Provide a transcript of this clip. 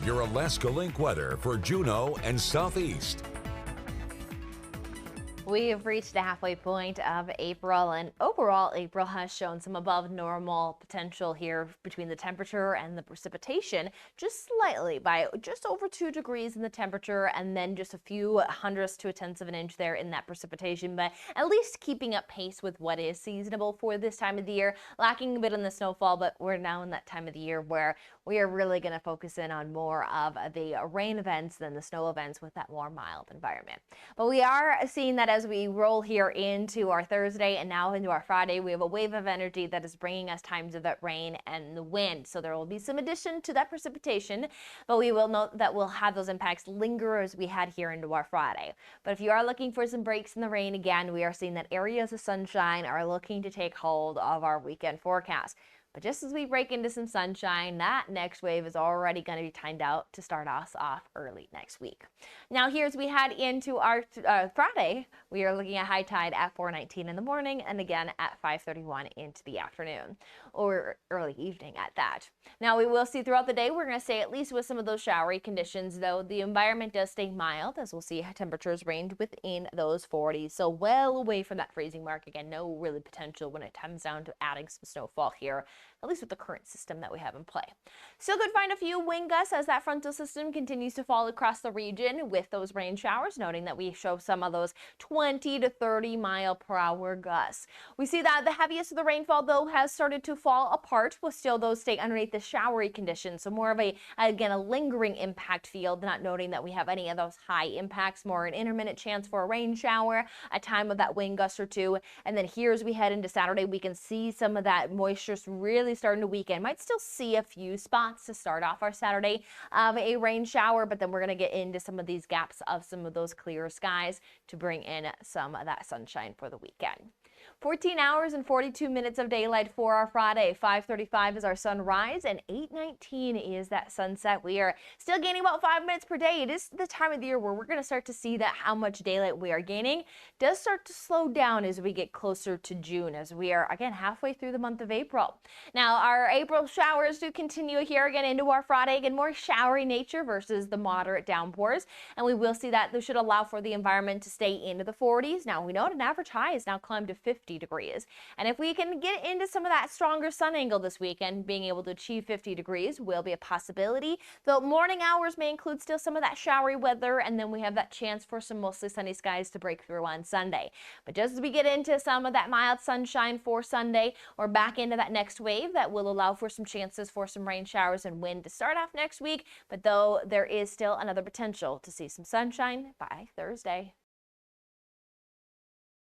your Alaska Link weather for Juneau and Southeast. We have reached the halfway point of April, and overall April has shown some above normal potential here between the temperature and the precipitation, just slightly by just over 2 degrees in the temperature, and then just a few hundredths to a tenth of an inch there in that precipitation, but at least keeping up pace with what is seasonable for this time of the year, lacking a bit in the snowfall, but we're now in that time of the year where we are really going to focus in on more of the rain events than the snow events with that more mild environment. But we are seeing that as we roll here into our Thursday and now into our Friday, we have a wave of energy that is bringing us times of that rain and the wind. So there will be some addition to that precipitation, but we will note that we'll have those impacts linger as we head here into our Friday. But if you are looking for some breaks in the rain, again, we are seeing that areas of sunshine are looking to take hold of our weekend forecast. But just as we break into some sunshine, that next wave is already going to be timed out to start us off early next week. Now here as we head into our Friday, we are looking at high tide at 4:19 in the morning and again at 5:31 into the afternoon or early evening at that. Now we will see throughout the day, we're going to stay at least with some of those showery conditions, though the environment does stay mild as we'll see temperatures range within those 40s. So well away from that freezing mark. Again, no really potential when it comes down to adding some snowfall here, at least with the current system that we have in play. Still could find a few wind gusts as that frontal system continues to fall across the region with those rain showers, noting that we show some of those 20 to 30 mile per hour gusts. We see that the heaviest of the rainfall, though, has started to fall apart, will still those stay underneath the showery conditions. So more of again, a lingering impact field, not noting that we have any of those high impacts, more an intermittent chance for a rain shower, a time of that wind gust or two. And then here as we head into Saturday, we can see some of that moisture really starting to weaken. Might still see a few spots to start off our Saturday of a rain shower, but then we're going to get into some of these gaps of some of those clearer skies to bring in some of that sunshine for the weekend. 14 hours and 42 minutes of daylight for our Friday. 5:35 is our sunrise and 8:19 is that sunset. We are still gaining about 5 minutes per day. It is the time of the year where we're going to start to see that how much daylight we are gaining does start to slow down as we get closer to June, as we are again halfway through the month of April. Now our April showers do continue here again into our Friday. Again, more showery nature versus the moderate downpours, and we will see that this should allow for the environment to stay into the 40s. Now we know an average high has now climbed to 50 degrees. And if we can get into some of that stronger sun angle this weekend, being able to achieve 50 degrees will be a possibility. Though morning hours may include still some of that showery weather, and then we have that chance for some mostly sunny skies to break through on Sunday. But just as we get into some of that mild sunshine for Sunday, or back into that next wave, that will allow for some chances for some rain showers and wind to start off next week. But though there is still another potential to see some sunshine by Thursday.